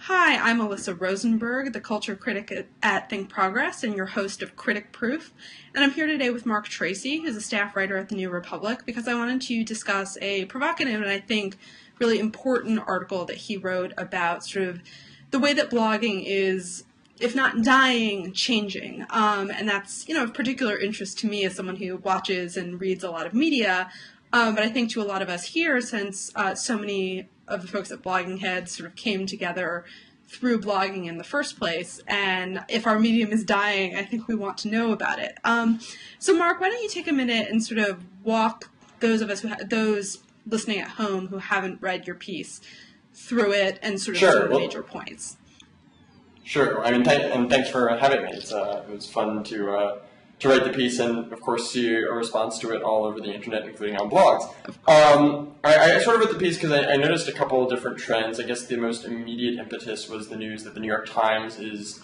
Hi, I'm Alyssa Rosenberg, the culture critic at Think Progress and your host of Critic Proof. And I'm here today with Marc Tracy, who's a staff writer at the New Republic, because I wanted to discuss a provocative and I think really important article that he wrote about sort of the way that blogging is, if not dying, changing. And that's, of particular interest to me as someone who watches and reads a lot of media. But I think to a lot of us here, since so many of the folks at Blogging Heads sort of came together through blogging in the first place, and if our medium is dying, I think we want to know about it. So Marc, why don't you take a minute and sort of walk those of us, those listening at home who haven't read your piece, through it and sort of some of the major points. Sure. I mean, and thanks for having me. It was fun to write the piece and, of course, see a response to it all over the internet, including on blogs. I sort of wrote the piece because I noticed a couple of different trends. I guess the most immediate impetus was the news that the New York Times is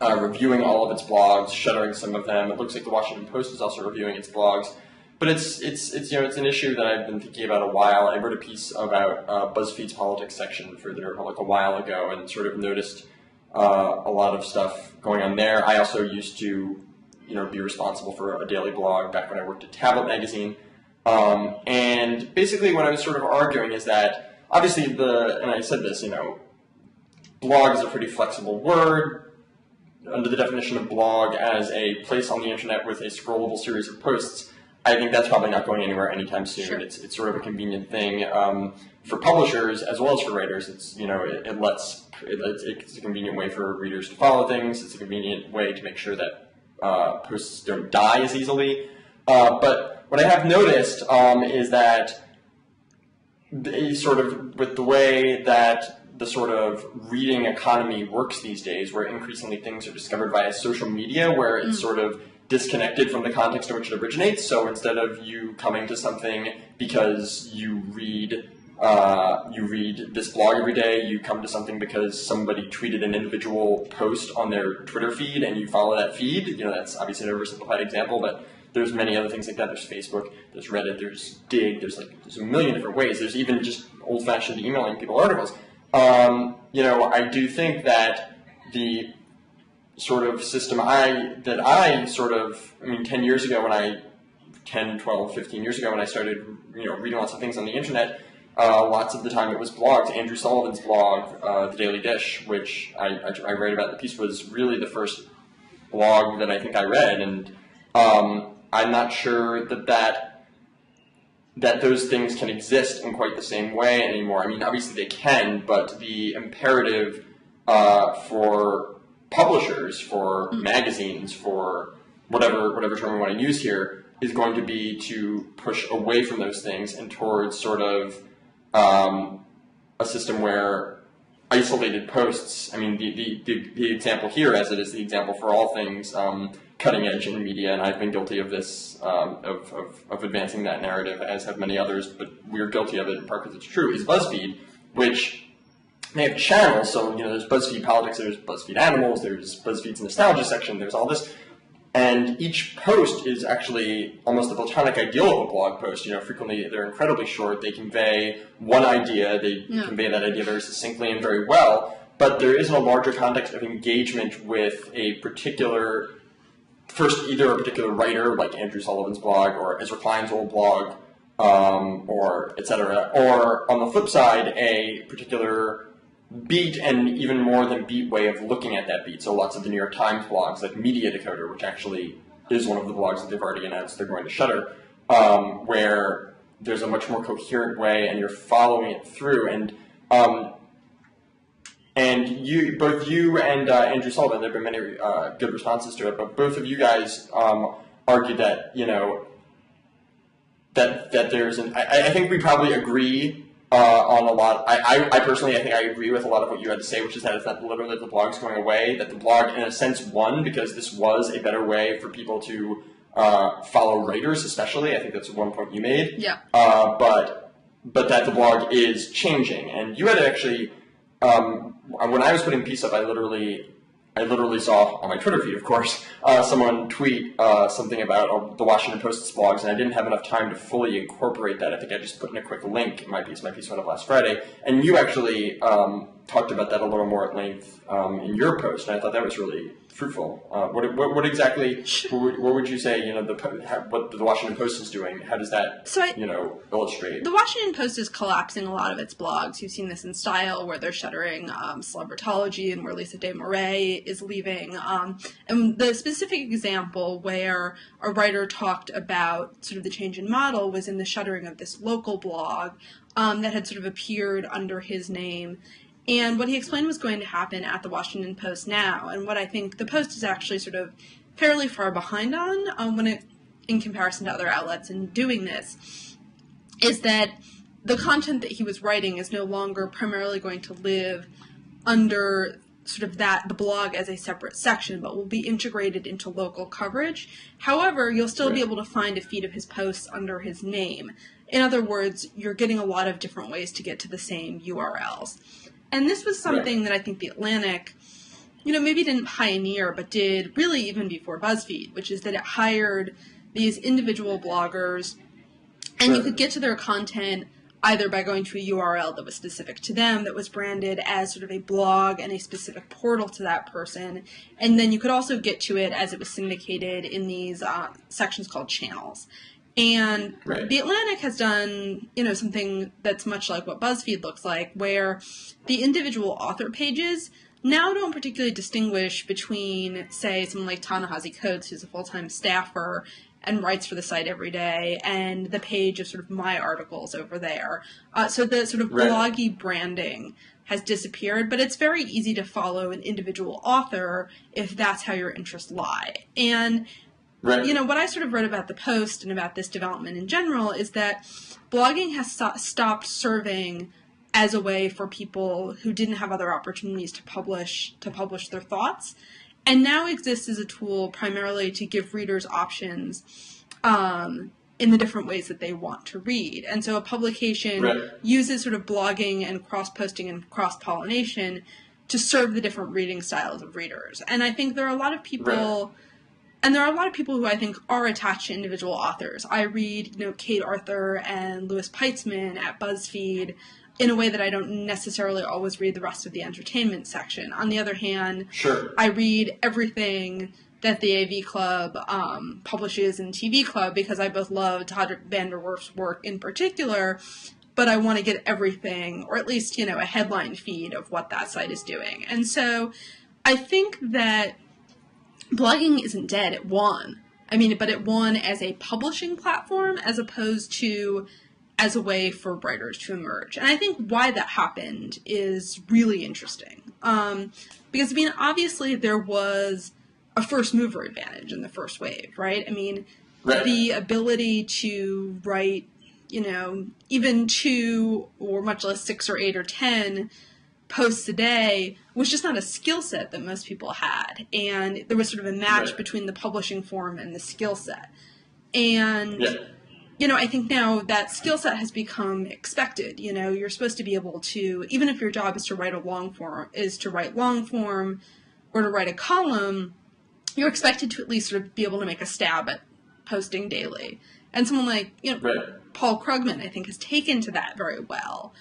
reviewing all of its blogs, shuttering some of them. It looks like the Washington Post is also reviewing its blogs. But it's an issue that I've been thinking about a while. I wrote a piece about BuzzFeed's politics section for the New Republic a while ago and sort of noticed a lot of stuff going on there. I also used to be responsible for a daily blog back when I worked at Tablet Magazine. And basically what I was sort of arguing is that, obviously, and I said this, blog is a pretty flexible word. Under the definition of blog as a place on the internet with a scrollable series of posts, I think that's probably not going anywhere anytime soon. Sure. It's sort of a convenient thing for publishers as well as for writers. It's it's a convenient way for readers to follow things. It's a convenient way to make sure that posts don't die as easily. But what I have noticed is that with the way that the sort of reading economy works these days, where increasingly things are discovered via social media, where it's sort of disconnected from the context in which it originates. So instead of you coming to something because you read this blog every day, you come to something because somebody tweeted an individual post on their Twitter feed and you follow that feed. That's obviously an oversimplified example, but there's many other things like that. There's Facebook, there's Reddit, there's Dig, there's a million different ways. There's even just old-fashioned emailing people articles. I do think that the sort of system 10 years ago 10, 12, 15 years ago when I started, reading lots of things on the internet, lots of the time it was blogs. Andrew Sullivan's blog, The Daily Dish, which I write about in the piece, was really the first blog that I think I read, and I'm not sure that those things can exist in quite the same way anymore. I mean, obviously they can, but the imperative for publishers, for magazines, for whatever term we want to use here, is going to be to push away from those things and towards sort of a system where isolated posts, I mean, the example here, as it is the example for all things cutting edge in media, and I've been guilty of this, of advancing that narrative, as have many others, but we're guilty of it in part because it's true, is BuzzFeed, which they have channels. So, there's BuzzFeed Politics, there's BuzzFeed Animals, there's BuzzFeed's Nostalgia section, there's all this. And each post is actually almost the platonic ideal of a blog post. Frequently they're incredibly short. They convey one idea. They convey that idea very succinctly and very well. But there isn't a larger context of engagement with a particular, either a particular writer, like Andrew Sullivan's blog, or Ezra Klein's old blog, or etc. Or on the flip side, a particular beat, and even more than beat, way of looking at that beat. So lots of the New York Times blogs, like Media Decoder, which actually is one of the blogs that they've already announced they're going to shutter, where there's a much more coherent way and you're following it through. And both you and Andrew Sullivan, there have been many good responses to it, but both of you guys argued that, that there's I think we probably agree on a lot. I personally, I think I agree with a lot of what you had to say, which is that it's not literally that the blog's going away, that the blog, in a sense, won because this was a better way for people to follow writers, especially. I think that's one point you made. Yeah. But that the blog is changing. And you had actually, when I was putting the piece up, I literally saw on my Twitter feed, of course, someone tweet something about the Washington Post's blogs, and I didn't have enough time to fully incorporate that. I think I just put in a quick link in my piece. My piece went up last Friday, and you actually talked about that a little more at length in your post, and I thought that was really fruitful. What exactly? What would you say? What the Washington Post is doing. How does that illustrate? The Washington Post is collapsing a lot of its blogs. You've seen this in Style, where they're shuttering Celebritology, and where Lisa De Moray is leaving. And the specific example where a writer talked about sort of the change in model was in the shuttering of this local blog that had sort of appeared under his name. And what he explained was going to happen at the Washington Post now, and what I think the Post is actually sort of fairly far behind on in comparison to other outlets in doing this, is that the content that he was writing is no longer primarily going to live under sort of the blog as a separate section, but will be integrated into local coverage. However, you'll still be able to find a feed of his posts under his name. In other words, you're getting a lot of different ways to get to the same URLs. And this was something that I think The Atlantic, maybe didn't pioneer, but did really even before BuzzFeed, which is that it hired these individual bloggers, and you could get to their content either by going to a URL that was specific to them, that was branded as sort of a blog and a specific portal to that person, and then you could also get to it as it was syndicated in these sections called channels. And The Atlantic has done, something that's much like what BuzzFeed looks like, where the individual author pages now don't particularly distinguish between, say, someone like Ta-Nehisi Coates, who's a full-time staffer and writes for the site every day, and the page of sort of my articles over there. So the sort of bloggy branding has disappeared, but it's very easy to follow an individual author if that's how your interests lie. And what I sort of wrote about the Post and about this development in general is that blogging has stopped serving as a way for people who didn't have other opportunities to publish their thoughts, and now exists as a tool primarily to give readers options in the different ways that they want to read. And so a publication uses sort of blogging and cross-posting and cross-pollination to serve the different reading styles of readers. And I think there are a lot of people... And there are a lot of people who I think are attached to individual authors. I read, Kate Arthur and Louis Peitzman at BuzzFeed in a way that I don't necessarily always read the rest of the entertainment section. On the other hand, I read everything that the AV Club publishes in TV Club because I both love Todd Vanderwerf's work in particular, but I want to get everything, or at least, a headline feed of what that site is doing. And so I think that blogging isn't dead. It won. But it won as a publishing platform as opposed to as a way for writers to emerge. And I think why that happened is really interesting. Because, obviously there was a first mover advantage in the first wave, right? The ability to write, even 2 or much less 6 or 8 or 10 posts a day was just not a skill set that most people had. And there was sort of a match between the publishing form and the skill set. And, I think now that skill set has become expected. You're supposed to be able to, even if your job is to write long form or to write a column, you're expected to at least sort of be able to make a stab at posting daily. And someone like, Paul Krugman, I think, has taken to that very well.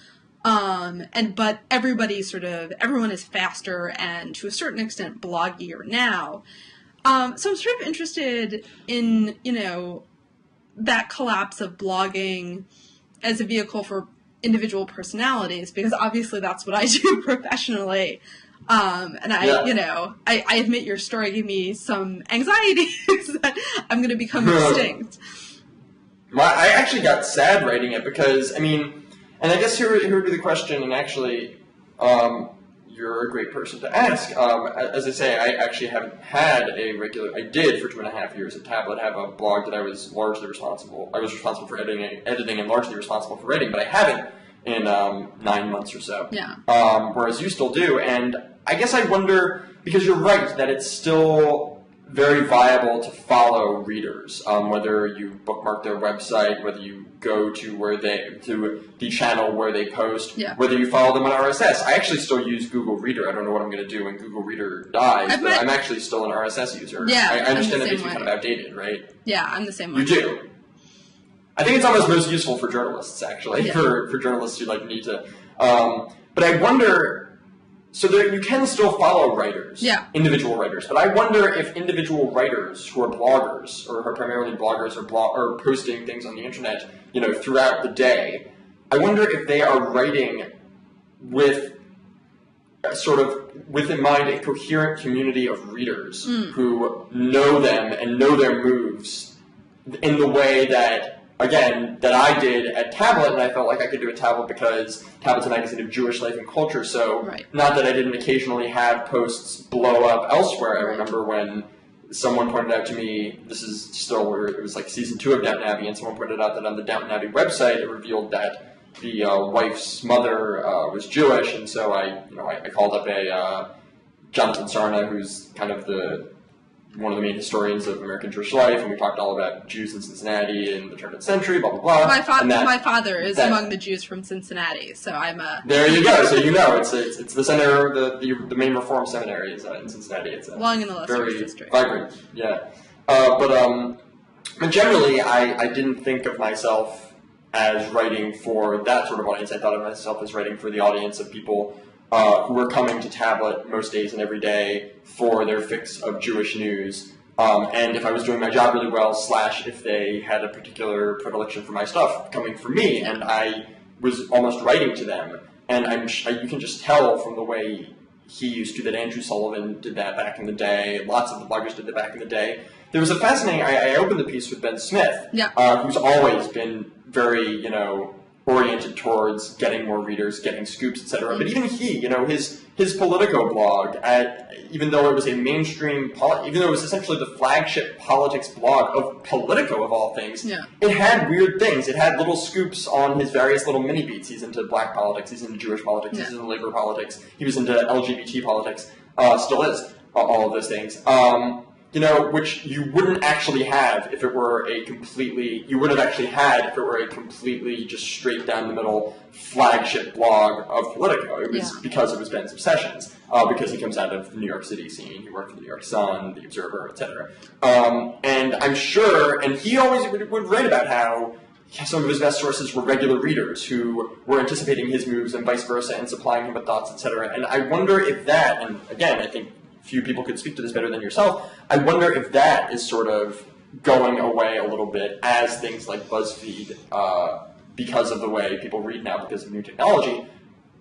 But everyone is faster and to a certain extent bloggier now. So I'm sort of interested in, that collapse of blogging as a vehicle for individual personalities, because obviously that's what I do professionally. And I admit your story gave me some anxieties that I'm going to become extinct. Well, I actually got sad writing it because, and I guess here would be the question, and actually, you're a great person to ask. As I say, I actually haven't had I did for 2.5 years at Tablet have a blog that I was responsible for editing and largely responsible for writing, but I haven't in 9 months or so. Yeah. Whereas you still do, and I guess I wonder, because you're right, that it's still very viable to follow readers, whether you bookmark their website, whether you go to the channel where they post, whether you follow them on RSS. I actually still use Google Reader. I don't know what I'm going to do when Google Reader dies, but I'm actually still an RSS user. Yeah, I understand that makes you kind of outdated, right? Yeah, I'm the same way. You do. I think it's almost most useful for journalists, actually, for journalists who need to. But I wonder, So you can still follow writers, Yeah. individual writers, but I wonder if individual writers who are bloggers or who are primarily bloggers or posting things on the internet, throughout the day, I wonder if they are writing with with in mind a coherent community of readers who know them and know their moves in the way that, again, that I did at Tablet, and I felt like I could do at Tablet because Tablet's a magazine of Jewish life and culture, so not that I didn't occasionally have posts blow up elsewhere. I remember when someone pointed out to me, this is still where it was like season 2 of Downton Abbey, and someone pointed out that on the Downton Abbey website it revealed that the wife's mother was Jewish, and so I called up a Jonathan Sarna, who's kind of one of the main historians of American Jewish life, and we talked all about Jews in Cincinnati in the turn of the century, blah, blah, blah. My father is among the Jews from Cincinnati, so I'm a... There you go. So it's the center, the main Reform seminary is in Cincinnati. It's long in the Illustrious history. Vibrant, yeah. But generally, I didn't think of myself as writing for that sort of audience. I thought of myself as writing for the audience of people who were coming to Tablet most days and every day for their fix of Jewish news. And if I was doing my job really well, / if they had a particular predilection for my stuff coming from me, and I was almost writing to them. And you can just tell from the way he used to, that Andrew Sullivan did that back in the day, lots of the bloggers did that back in the day. There was a fascinating, I opened the piece with Ben Smith, who's always been very, oriented towards getting more readers, getting scoops, etc. But even he, his Politico blog, even though it was a mainstream, even though it was essentially the flagship politics blog of Politico, of all things, it had weird things. It had little scoops on his various little mini beats. He's into black politics, he's into Jewish politics, he's into labor politics, he was into LGBT politics, still is, all of those things. Which you wouldn't actually have if it were a completely, just straight down the middle flagship blog of Politico. It was because it was Ben's obsessions, because he comes out of the New York City scene, he worked for the New York Sun, the Observer, etc. And I'm sure, and he always would write about how some of his best sources were regular readers who were anticipating his moves and vice versa and supplying him with thoughts, etc. And I wonder if that, and again, I think few people could speak to this better than yourself, I wonder if that is sort of going away a little bit as things like BuzzFeed, because of the way people read now because of new technology.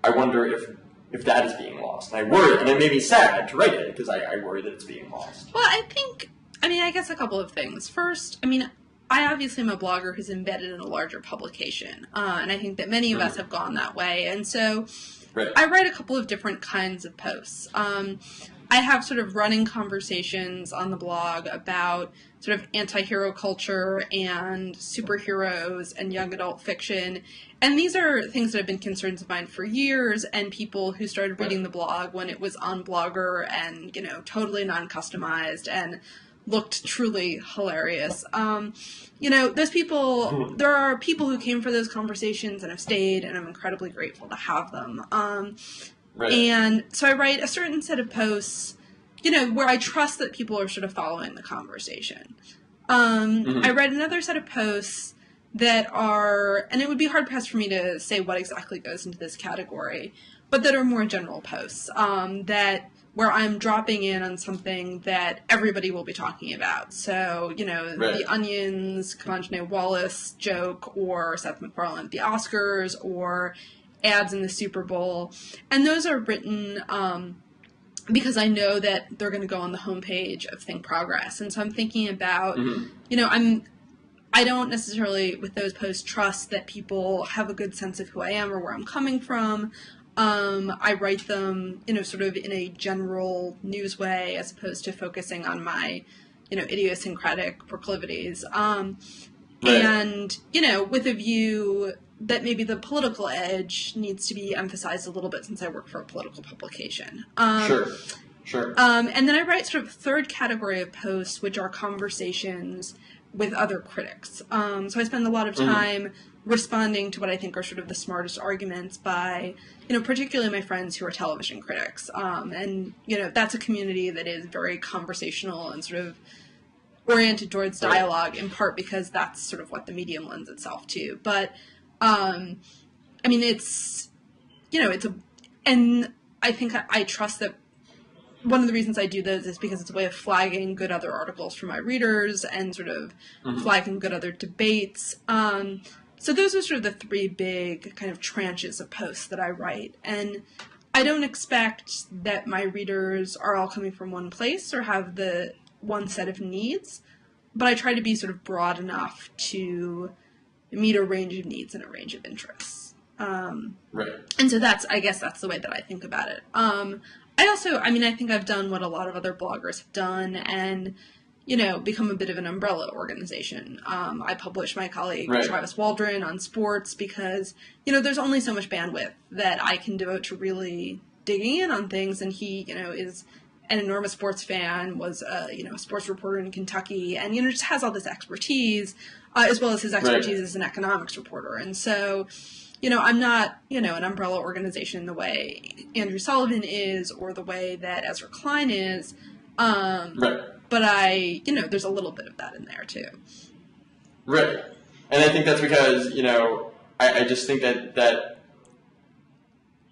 I wonder if that is being lost. And I worry, and it made me sad to write it, because I worry that it's being lost. Well, I guess a couple of things. First, I obviously am a blogger who's embedded in a larger publication, and I think that many of us have gone that way. And so I write a couple of different kinds of posts. I have sort of running conversations on the blog about sort of anti-hero culture and superheroes and young adult fiction. And these are things that have been concerns of mine for years, and people who started reading the blog when it was on Blogger and, totally non-customized and looked truly hilarious. Those people, there are people who came for those conversations and have stayed, and I'm incredibly grateful to have them. And so I write a certain set of posts, where I trust that people are sort of following the conversation. I write another set of posts that are, and it would be hard pressed for me to say what exactly goes into this category, but that are more general posts, where I'm dropping in on something that everybody will be talking about. So, the Onion's Kavanjane Wallace joke, or Seth MacFarlane at the Oscars, or ads in the Super Bowl. And those are written because I know that they're going to go on the homepage of Think Progress. And so I'm thinking about, I don't necessarily, with those posts, trust that people have a good sense of who I am or where I'm coming from. I write them, sort of in a general news way, as opposed to focusing on my, idiosyncratic proclivities. And, with a view that maybe the political edge needs to be emphasized a little bit, since I work for a political publication. Sure. And then I write sort of a third category of posts, which are conversations with other critics. So I spend a lot of time responding to what I think are sort of the smartest arguments by, particularly my friends who are television critics. And, that's a community that is very conversational and sort of oriented towards dialogue, in part because that's sort of what the medium lends itself to. But, it's, and I think I trust that one of the reasons I do those is because it's a way of flagging good other articles for my readers and sort of flagging good other debates. So those are sort of the three big kind of tranches of posts that I write. And I don't expect that my readers are all coming from one place or have the one set of needs, but I try to be sort of broad enough to meet a range of needs and a range of interests. Right. And so I guess that's the way that I think about it. I think I've done what a lot of other bloggers have done and, become a bit of an umbrella organization. I publish my colleague Travis Waldron on sports because, there's only so much bandwidth that I can devote to really digging in on things. And he, is an enormous sports fan, was a sports reporter in Kentucky, and just has all this expertise, as well as his expertise as an economics reporter. And so, I'm not, an umbrella organization in the way Andrew Sullivan is, or the way that Ezra Klein is. But there's a little bit of that in there too. Right. And I think that's because, I just think that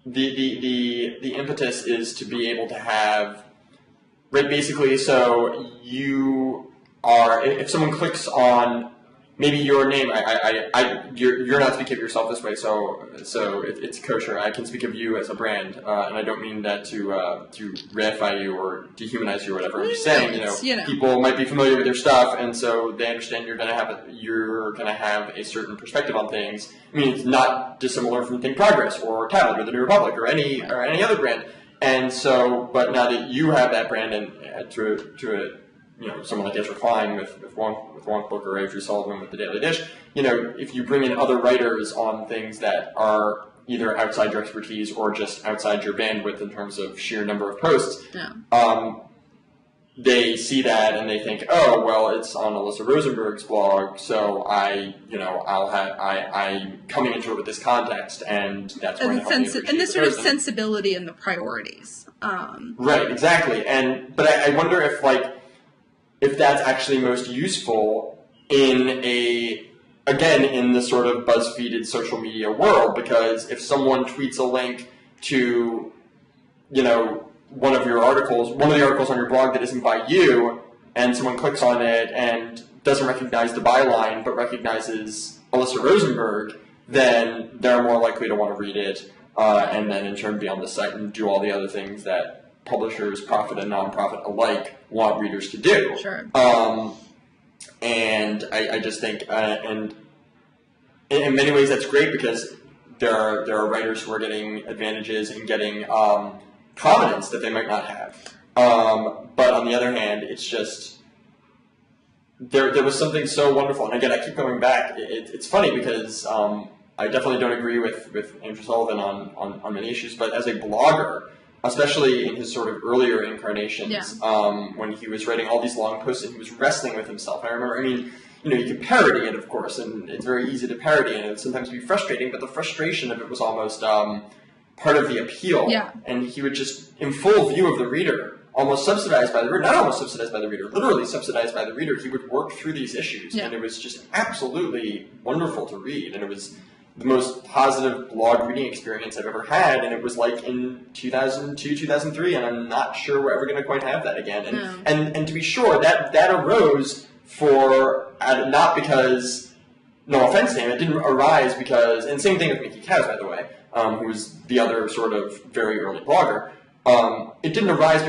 the impetus is to be able to have, right, basically, so you are, if someone clicks on maybe your name, you're not speaking of yourself this way, so it's kosher. I can speak of you as a brand, and I don't mean that to reify you or dehumanize you or whatever. I'm just saying, people might be familiar with your stuff, and so they understand you're gonna have a certain perspective on things. I mean, it's not dissimilar from Think Progress or Tablet or the New Republic or any other brand. And so, but now that you have that brand and to someone like Ezra Klein with Wonk Book or Andrew Sullivan with The Daily Dish, if you bring in other writers on things that are either outside your expertise or just outside your bandwidth in terms of sheer number of posts, they see that and they think, oh, well, it's on Alyssa Rosenberg's blog, so I'm coming into it with this context, and that's going to help me appreciate and this the sort of person. sensibility and the priorities. Right, exactly. But I wonder if that's actually most useful in the sort of BuzzFeeded social media world, because if someone tweets a link to, one of the articles on your blog that isn't by you, and someone clicks on it and doesn't recognize the byline but recognizes Alyssa Rosenberg, then they're more likely to want to read it, and then in turn be on the site and do all the other things that publishers, profit and nonprofit alike, want readers to do. Sure. And I just think, and in many ways that's great because there are writers who are getting advantages and getting prominence that they might not have. But on the other hand, it's just, there was something so wonderful. And again, I keep going back. It's funny because I definitely don't agree with Andrew Sullivan on many issues, but as a blogger, especially in his sort of earlier incarnations, when he was writing all these long posts and he was wrestling with himself. You can parody it, of course, and it's very easy to parody, and it would sometimes be frustrating, but the frustration of it was almost part of the appeal. Yeah. And he would just, in full view of the reader, almost subsidized by the reader, not almost subsidized by the reader, literally subsidized by the reader, he would work through these issues, and it was just absolutely wonderful to read, and it was the most positive blog reading experience I've ever had, and it was like in 2002, 2003, and I'm not sure we're ever going to quite have that again. And to be sure, that arose not because, no offense to him, it didn't arise because, and same thing with Mickey Cows, by the way, who was the other sort of very early blogger. It didn't arise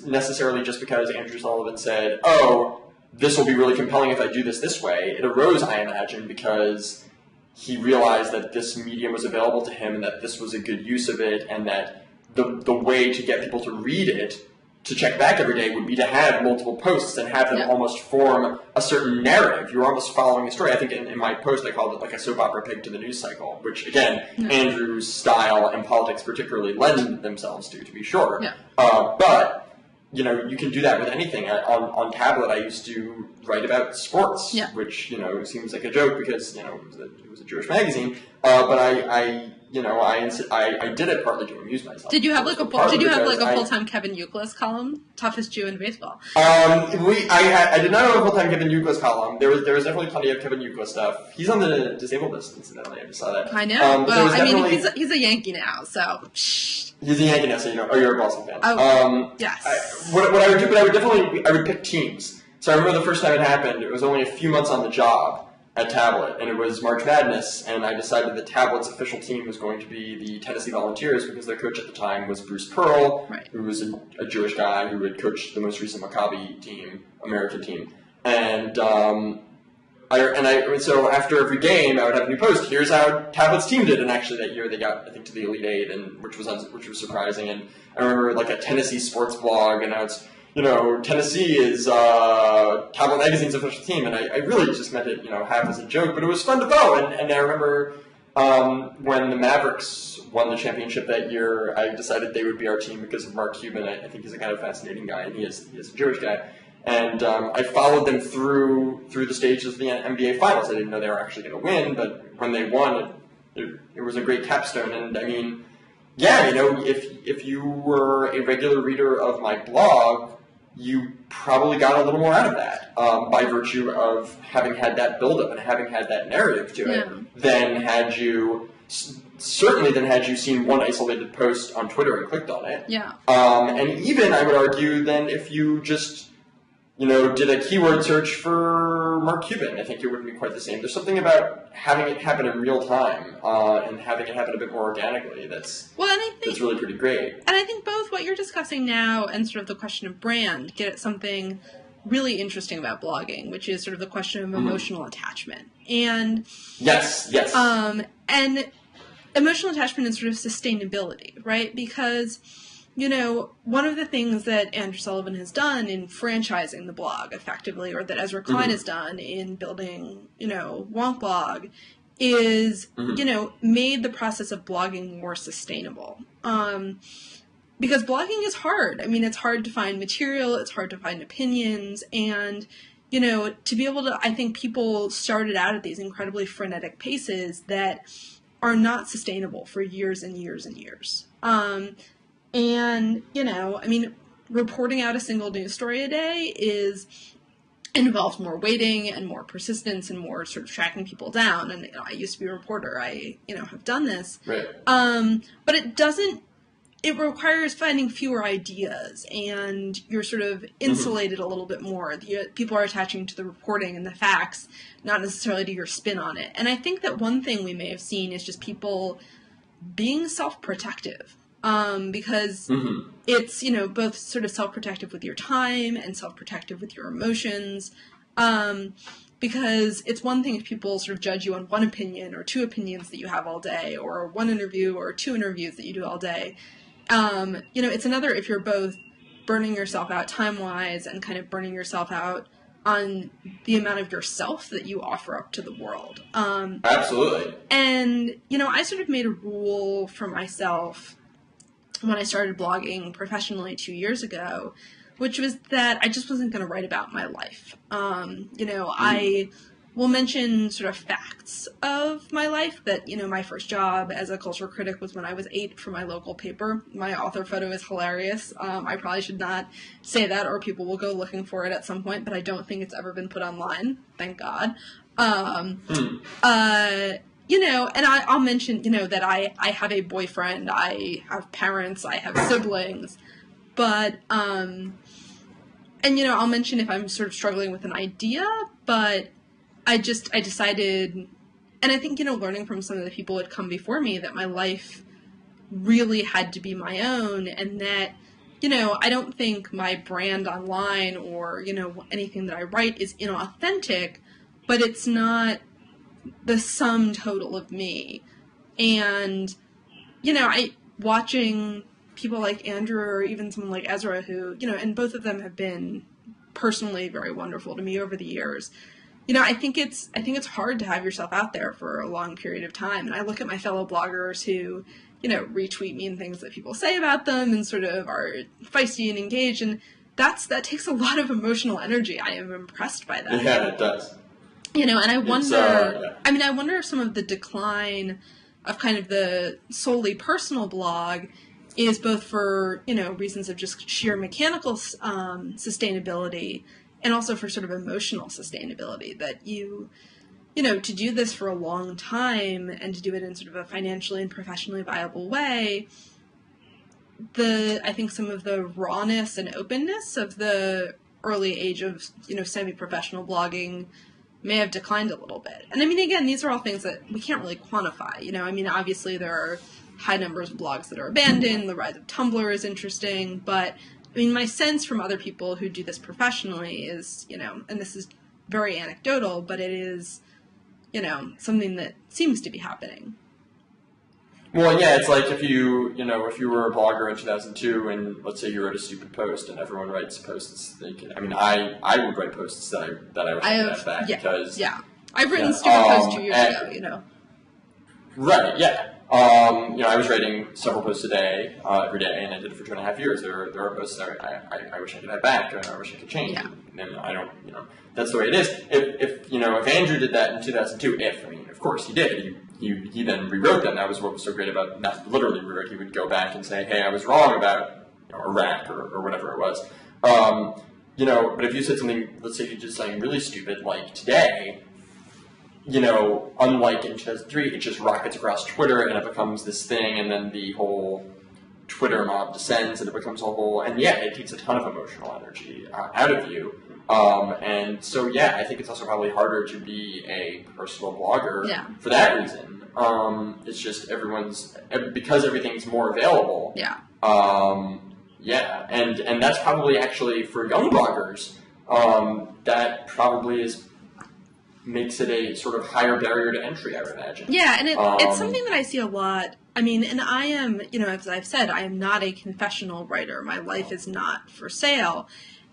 necessarily just because Andrew Sullivan said, oh, this will be really compelling if I do this way. It arose, I imagine, because he realized that this medium was available to him and that this was a good use of it, and that the way to get people to read it, to check back every day, would be to have multiple posts and have them almost form a certain narrative. You're almost following a story. I think in my post I called it like a soap opera peg to the news cycle, which again, Andrew's style and politics particularly lend themselves to be sure. But you can do that with anything. On Tablet, I used to write about sports, which seems like a joke because it was a Jewish magazine. But I I did it partly to amuse myself. Did you have like a full-time Kevin Youkilis column? Toughest Jew in baseball. I did not have a full-time Kevin Youkilis column. There was definitely plenty of Kevin Youkilis stuff. He's on the disabled list, incidentally. I just saw that. I know. He's a Yankee now, so. He's a Yankee now, so you're a Boston fan. Oh, yes. What I would do, but I would pick teams. So I remember the first time it happened. It was only a few months on the job at Tablet, and it was March Madness, and I decided that Tablet's official team was going to be the Tennessee Volunteers because their coach at the time was Bruce Pearl, who was a Jewish guy who had coached the most recent Maccabi team, American team. And so after every game, I would have a new post. Here's how Tablet's team did, and actually that year they got, I think, to the Elite Eight, and which was surprising. And I remember like a Tennessee sports blog, and now it's Tennessee is Tablet Magazine's official team, and I really just meant it, half as a joke, but it was fun to follow. And I remember when the Mavericks won the championship that year, I decided they would be our team because of Mark Cuban. I think he's a kind of fascinating guy, and he is a Jewish guy. And I followed them through the stages of the NBA Finals. I didn't know they were actually going to win, but when they won, it was a great capstone. And I mean, yeah, if you were a regular reader of my blog, you probably got a little more out of that by virtue of having had that buildup and having had that narrative to it than had you seen one isolated post on Twitter and clicked on it. Yeah. And even, I would argue, then if you just did a keyword search for Mark Cuban, I think it wouldn't be quite the same. There's something about having it happen in real time and having it happen a bit more organically that's really pretty great. And I think both what you're discussing now and sort of the question of brand get at something really interesting about blogging, which is sort of the question of emotional attachment. And yes. And emotional attachment and sort of sustainability, right? Because one of the things that Andrew Sullivan has done in franchising the blog effectively, or that Ezra Klein has done in building, Wonk Blog, is, made the process of blogging more sustainable. Because blogging is hard. I mean, it's hard to find material, it's hard to find opinions, and, to be able to, I think people started out at these incredibly frenetic paces that are not sustainable for years and years and years. And, reporting out a single news story a day involves more waiting and more persistence and more sort of tracking people down. And, I used to be a reporter. I, have done this. Right. But it requires finding fewer ideas, and you're sort of insulated a little bit more. People are attaching to the reporting and the facts, not necessarily to your spin on it. And I think that one thing we may have seen is just people being self-protective. Because it's, both sort of self-protective with your time and self-protective with your emotions. Because it's one thing if people sort of judge you on one opinion or two opinions that you have all day, or one interview or two interviews that you do all day. It's another if you're both burning yourself out time-wise and kind of burning yourself out on the amount of yourself that you offer up to the world. Absolutely. And, I sort of made a rule for myself when I started blogging professionally 2 years ago, which was that I just wasn't going to write about my life. I will mention sort of facts of my life that, my first job as a cultural critic was when I was 8 for my local paper. My author photo is hilarious. I probably should not say that or people will go looking for it at some point, but I don't think it's ever been put online. Thank God. And I'll mention, that I have a boyfriend, I have parents, I have siblings, but, and, I'll mention if I'm sort of struggling with an idea, but I decided, and I think, learning from some of the people that come before me that my life really had to be my own, and that, I don't think my brand online or, anything that I write is inauthentic, but it's not the sum total of me. And, watching people like Andrew or even someone like Ezra who, and both of them have been personally very wonderful to me over the years. I think it's hard to have yourself out there for a long period of time. And I look at my fellow bloggers who, retweet me and things that people say about them and sort of are feisty and engaged. And that takes a lot of emotional energy. I am impressed by that. Yeah, it does. And I wonder, I wonder if some of the decline of kind of the solely personal blog is both for, reasons of just sheer mechanical sustainability, and also for sort of emotional sustainability, that to do this for a long time and to do it in sort of a financially and professionally viable way, I think some of the rawness and openness of the early age of, semi-professional blogging may have declined a little bit. And I mean, again, these are all things that we can't really quantify, obviously there are high numbers of blogs that are abandoned, the rise of Tumblr is interesting, but I mean, my sense from other people who do this professionally is, and this is very anecdotal, but it is, something that seems to be happening. Well, yeah, it's like if you were a blogger in 2002 and let's say you wrote a stupid post and everyone writes posts, I would write posts that I wish I could have back because... Yeah, I've written stupid posts 2 years ago, Right, yeah. I was writing several posts a day, every day, and I did it for 2.5 years. There are posts that I wish I could have back, and I wish I could change. Yeah. And I don't, that's the way it is. If Andrew did that in 2002, of course he did. He then rewrote them. That was what was so great about, not literally rewrote, he would go back and say, hey, I was wrong about Iraq or whatever it was. But if you said something, let's say you did something really stupid, like today, unlike in 2003, it just rockets across Twitter and it becomes this thing, and then the whole Twitter mob descends and it becomes a whole, and yeah, it takes a ton of emotional energy out of you. And so, yeah, I think it's also probably harder to be a personal blogger for that reason. It's just because everything's more available. Yeah. Yeah, and that's probably actually for young bloggers, that probably makes it a sort of higher barrier to entry, I would imagine. Yeah, and it's something that I see a lot. I mean, and I am, as I've said, I am not a confessional writer. My life is not for sale.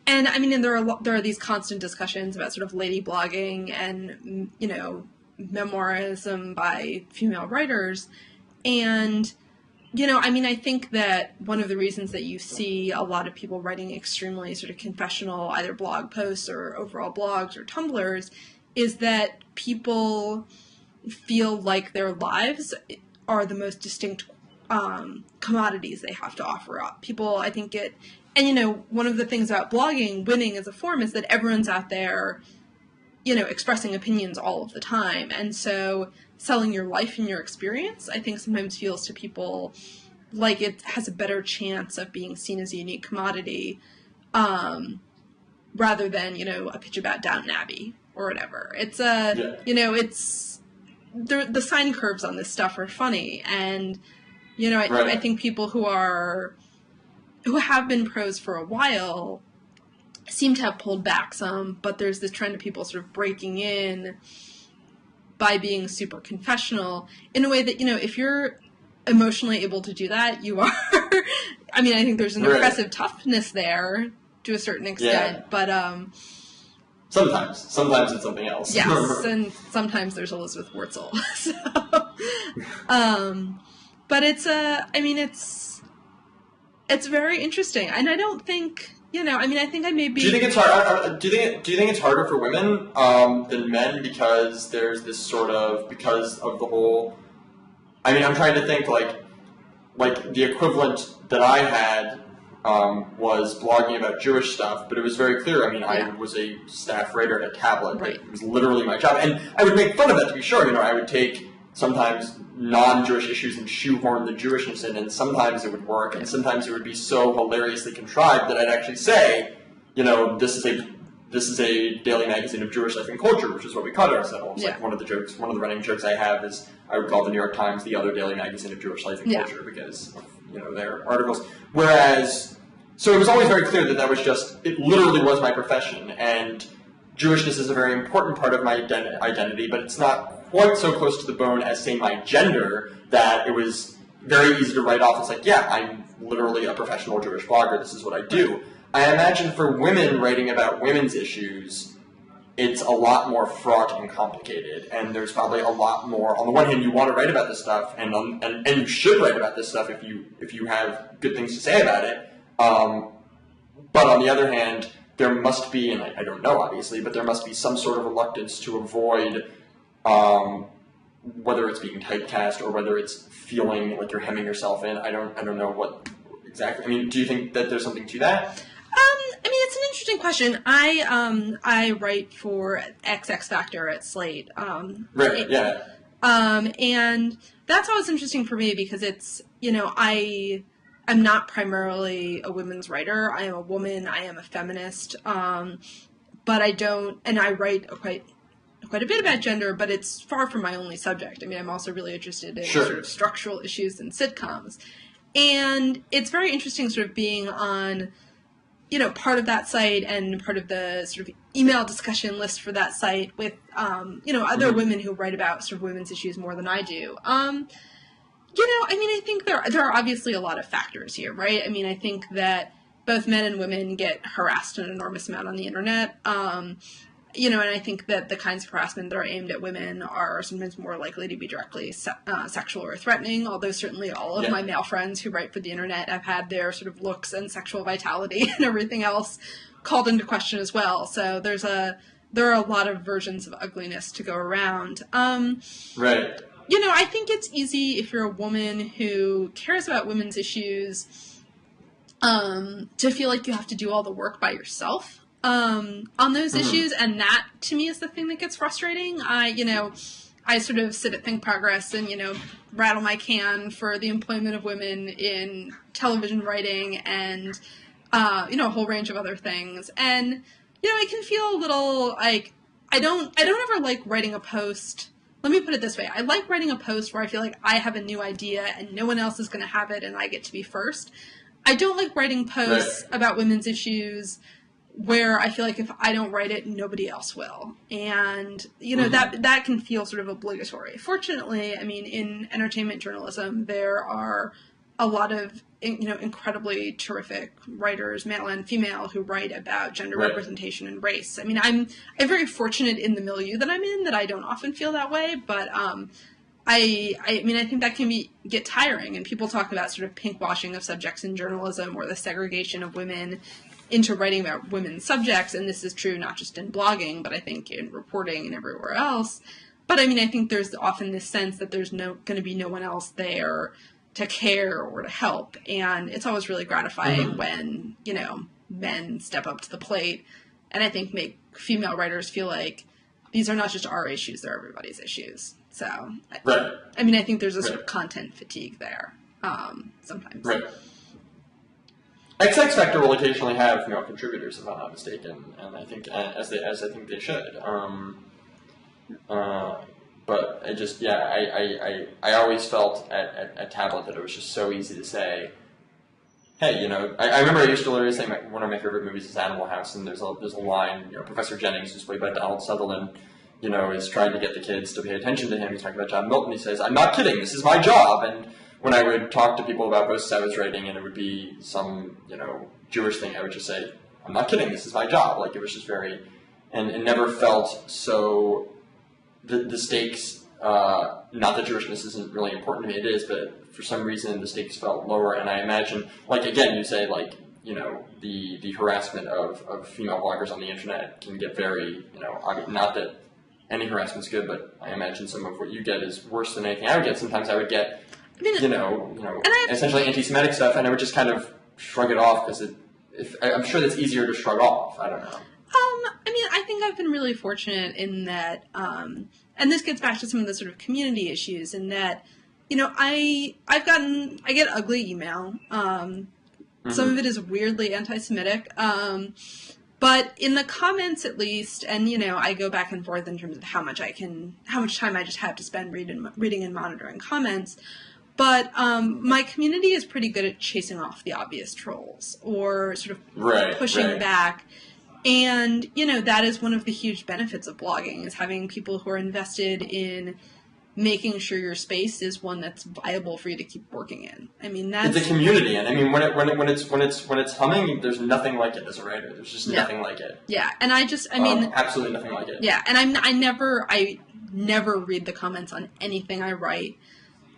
And I mean, and there are these constant discussions about sort of lady blogging and, memoirism by female writers. And, I think that one of the reasons that you see a lot of people writing extremely sort of confessional, either blog posts or overall blogs or Tumblrs, is that people feel like their lives are the most distinct commodities they have to offer up. People, I think, one of the things about blogging, winning as a form, is that everyone's out there, expressing opinions all of the time. And so selling your life and your experience, I think sometimes feels to people like it has a better chance of being seen as a unique commodity, rather than, a pitch about Downton Abbey or whatever. It's it's the sine curves on this stuff are funny, and I think people who have been pros for a while seem to have pulled back some, but there's this trend of people sort of breaking in by being super confessional in a way that, if you're emotionally able to do that, you are. I mean, I think there's an impressive toughness there to a certain extent, but Sometimes it's something else. Yes, and sometimes there's Elizabeth Wurtzel. So, but it's very interesting, and I don't think I think I may be. Do you think it's hard? Do you think it's harder for women than men because there's this because of the whole? I mean, I'm trying to think like the equivalent that I had. Was blogging about Jewish stuff, but it was very clear. I mean, I was a staff writer at a tablet. Right. It was literally my job. And I would make fun of that, to be sure. I would take sometimes non-Jewish issues and shoehorn the Jewishness in, and sometimes it would work, and sometimes it would be so hilariously contrived that I'd actually say, this is a daily magazine of Jewish life and culture, which is what we call ourselves. Like one of the running jokes I have is I would call the New York Times the other daily magazine of Jewish life and culture because of, their articles. Whereas, so it was always very clear that was it literally was my profession, and Jewishness is a very important part of my identity, but it's not quite so close to the bone as, say, my gender, that it was very easy to write off. It's like, yeah, I'm literally a professional Jewish blogger, this is what I do. I imagine for women writing about women's issues, it's a lot more fraught and complicated, and there's probably a lot more. On the one hand, you want to write about this stuff, and you should write about this stuff if you have good things to say about it. But on the other hand, there must be, and I don't know obviously, but there must be some sort of reluctance to avoid whether it's being typecast or whether it's feeling like you're hemming yourself in. I don't know what exactly. I mean, do you think that there's something to that? I mean, it's an interesting question. I write for XX Factor at Slate. Right. Yeah. And that's always interesting for me because it's, I'm not primarily a women's writer. I am a woman. I am a feminist. But I don't, and I write quite a bit about gender, but it's far from my only subject. I mean, I'm also really interested in sort of structural issues in sitcoms. And it's very interesting sort of being on, part of that site and part of the sort of email discussion list for that site with, other women who write about sort of women's issues more than I do. I think there are obviously a lot of factors here, right? I mean, I think that both men and women get harassed an enormous amount on the internet. And I think that the kinds of harassment that are aimed at women are sometimes more likely to be directly sexual or threatening, although certainly all of my male friends who write for the internet have had their sort of looks and sexual vitality and everything else called into question as well. So there are a lot of versions of ugliness to go around. Right. I think it's easy if you're a woman who cares about women's issues to feel like you have to do all the work by yourself. On those issues, and that to me is the thing that gets frustrating. I sort of sit at Think Progress and, rattle my can for the employment of women in television writing and, a whole range of other things. And, it can feel a little like, I don't ever like writing a post. Let me put it this way. I like writing a post where I feel like I have a new idea and no one else is going to have it and I get to be first. I don't like writing posts about women's issues where I feel like if I don't write it, nobody else will. And, that can feel sort of obligatory. Fortunately, I mean, in entertainment journalism, there are a lot of, incredibly terrific writers, male and female, who write about gender representation and race. I mean, I'm very fortunate in the milieu that I'm in that I don't often feel that way, but I think that can get tiring, and people talk about sort of pinkwashing of subjects in journalism or the segregation of women into writing about women's subjects, and this is true not just in blogging, but I think in reporting and everywhere else. But I mean, I think there's often this sense that there's going to be no one else there to care or to help, and it's always really gratifying when, men step up to the plate, and I think make female writers feel like these are not just our issues, they're everybody's issues. So, I mean, I think there's a sort of content fatigue there, sometimes. Right. XX Factor will occasionally have female contributors, if I'm not mistaken, and I think as I think they should. But I just I always felt at Tablet that it was just so easy to say, hey, I remember I used to literally say one of my favorite movies is Animal House, and there's a line, Professor Jennings, who's played by Donald Sutherland, is trying to get the kids to pay attention to him. He's talking about John Milton. He says, "I'm not kidding. This is my job." And when I would talk to people about posts I was writing, and it would be some, Jewish thing, I would just say, "I'm not kidding. This is my job." Like, it was just very, and it never felt so. The stakes. Not that Jewishness isn't really important to me. It is, but for some reason the stakes felt lower. And I imagine, like, again, you say, like, the harassment of female bloggers on the internet can get very, I mean, not that any harassment's good, but I imagine some of what you get is worse than anything I would get. Sometimes I would get, essentially anti-Semitic stuff, and I would just kind of shrug it off because I'm sure that's easier to shrug off. I don't know. I think I've been really fortunate in that, and this gets back to some of the sort of community issues in that, I get ugly email. Some of it is weirdly anti-Semitic. But in the comments, at least, and, I go back and forth in terms of how much time I just have to spend reading and monitoring comments. But my community is pretty good at chasing off the obvious trolls or sort of pushing back. And, that is one of the huge benefits of blogging, is having people who are invested in making sure your space is one that's viable for you to keep working in. I mean, that's... It's a community, and I mean, when it's humming, there's nothing like it as a writer. There's just nothing like it. Yeah, and absolutely nothing like it. Yeah, and I never read the comments on anything I write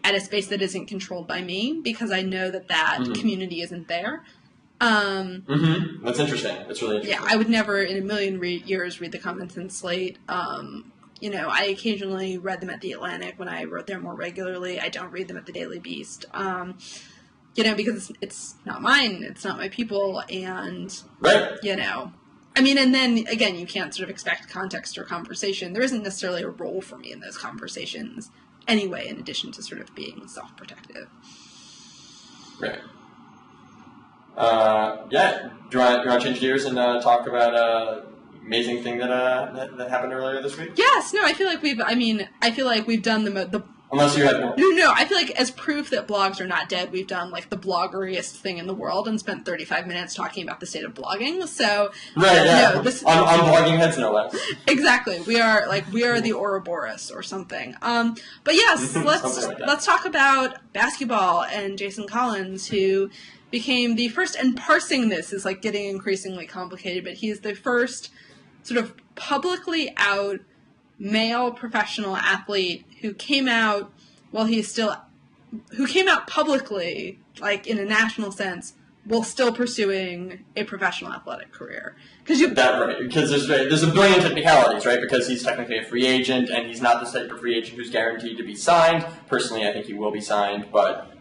at a space that isn't controlled by me, because I know that community isn't there. That's interesting. That's really interesting. Yeah, I would never in a million years read the comments in Slate. I occasionally read them at The Atlantic when I wrote there more regularly. I don't read them at the Daily Beast. Because it's not mine, it's not my people, and, right. And then, again, you can't sort of expect context or conversation. There isn't necessarily a role for me in those conversations anyway, in addition to sort of being self-protective. Right. Do you want to change gears and talk about amazing thing that happened earlier this week? Yes. No, I feel like we've done the Unless you had more. No, I feel like as proof that blogs are not dead, we've done like the bloggeriest thing in the world and spent 35 minutes talking about the state of blogging. So right, yeah. On blogging heads, no less. Exactly. We are the Ouroboros or something. But yes, let's talk about basketball and Jason Collins, who became the first, and parsing this is like getting increasingly complicated, but he's the first sort of publicly out male professional athlete who came out publicly, like in a national sense, while still pursuing a professional athletic career. Because there's a billion technicalities, right? Because he's technically a free agent, and he's not the type of free agent who's guaranteed to be signed. Personally, I think he will be signed, but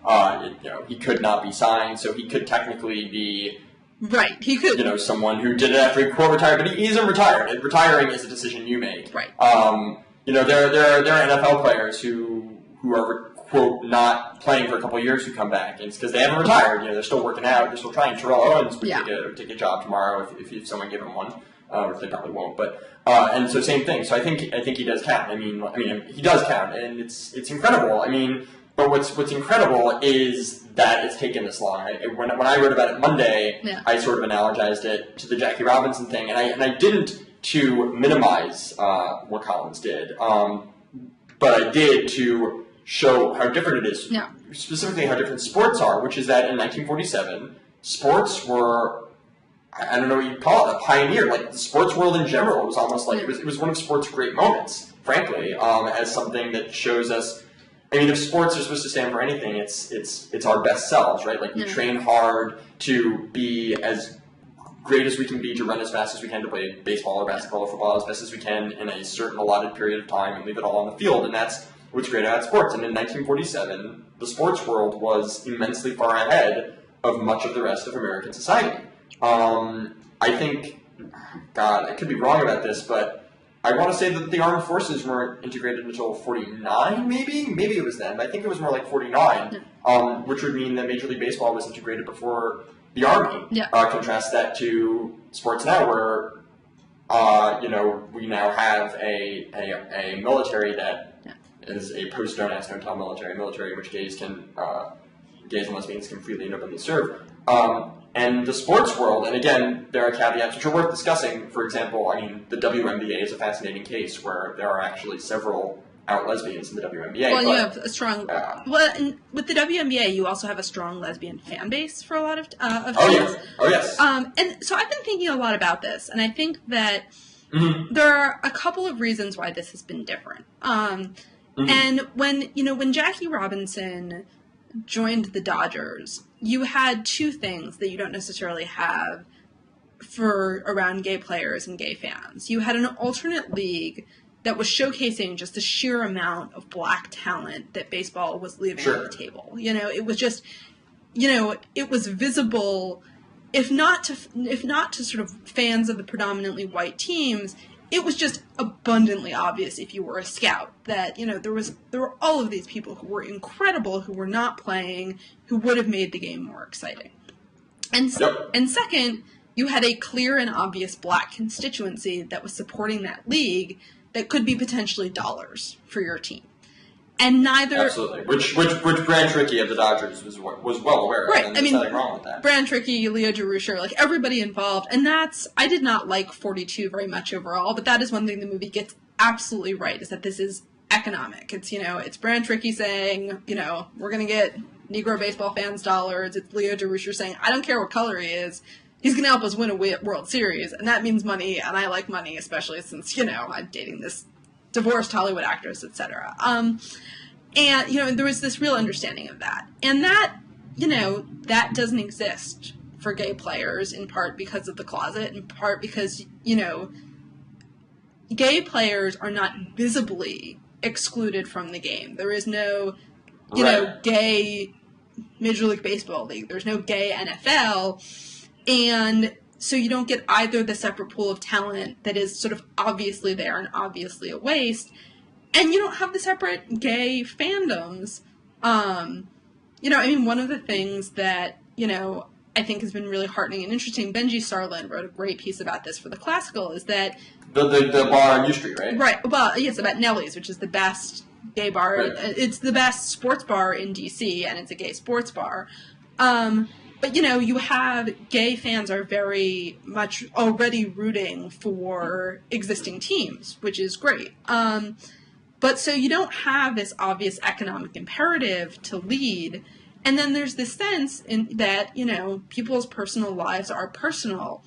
he could not be signed, so he could technically be. Right, he could. Someone who did it after he quote retired, but he isn't retired. Retiring is a decision you make. Right. There are NFL players who are quote not playing for a couple of years who come back, and it's because they haven't retired. They're still working out. They're still trying. Terrell Owens would take a job tomorrow if someone gave him one, which they probably won't. But and so same thing. So I think he does count. I mean he does count, and it's incredible. But what's incredible is that it's taken this long. When I wrote about it Monday, I sort of analogized it to the Jackie Robinson thing, and I didn't to minimize what Collins did, but I did to show how different it is. Yeah. Specifically, how different sports are, which is that in 1947, sports were, I don't know what you'd call it, a pioneer. Like the sports world in general was almost like it was one of sports' great moments, frankly, as something that shows us. If sports are supposed to stand for anything, it's our best selves, right? Like we train hard to be as great as we can be, to run as fast as we can, to play baseball or basketball or football as best as we can in a certain allotted period of time and leave it all on the field. And that's what's great about sports. And in 1947, the sports world was immensely far ahead of much of the rest of American society. I think, God, I could be wrong about this, but I want to say that the armed forces weren't integrated until 49, maybe? Maybe it was then, but I think it was more like 49, which would mean that Major League Baseball was integrated before the Army. Yeah. Contrast that to sports now, where, we now have a military that is a post-don't ask, don't tell military in which gays and lesbians can freely and openly serve. And the sports world, and again, there are caveats which are worth discussing. For example, the WNBA is a fascinating case where there are actually several out lesbians in the WNBA. Well, you have a strong... and with the WNBA, you also have a strong lesbian fan base for a lot of teams. Oh, yes. And so I've been thinking a lot about this, and I think that there are a couple of reasons why this has been different. And when Jackie Robinson joined the Dodgers, you had two things that you don't necessarily have for around gay players and gay fans. You had an alternate league that was showcasing just the sheer amount of black talent that baseball was leaving on the table. It was just, it was visible, if not to sort of fans of the predominantly white teams, it was just abundantly obvious if you were a scout that, there were all of these people who were incredible, who were not playing, who would have made the game more exciting. And second, you had a clear and obvious black constituency that was supporting that league that could be potentially dollars for your team. And neither... Absolutely. Which Branch Rickey of the Dodgers was well aware of. Right. And there's nothing wrong with that. Branch Rickey, Leo DeRuscher, like everybody involved. And I did not like 42 very much overall, but that is one thing the movie gets absolutely right, is that this is economic. It's, it's Branch Rickey saying, we're going to get Negro baseball fans dollars. It's Leo DeRuscher saying, I don't care what color he is. He's going to help us win a World Series. And that means money, and I like money, especially since, I'm dating this divorced Hollywood actress, etc. And, there was this real understanding of that. And that, that doesn't exist for gay players, in part because of the closet, in part because, gay players are not visibly excluded from the game. There is no, gay Major League Baseball league. There's no gay NFL. And so you don't get either the separate pool of talent that is sort of obviously there and obviously a waste, and you don't have the separate gay fandoms. One of the things that, I think has been really heartening and interesting, Benji Sarlin wrote a great piece about this for The Classical, is that... The bar on U Street, right? Right. Well, yes, about Nelly's, which is the best gay bar. Right. It's the best sports bar in D.C., and it's a gay sports bar. But, you have gay fans are very much already rooting for existing teams, which is great. But so you don't have this obvious economic imperative to lead. And then there's this sense that, people's personal lives are personal.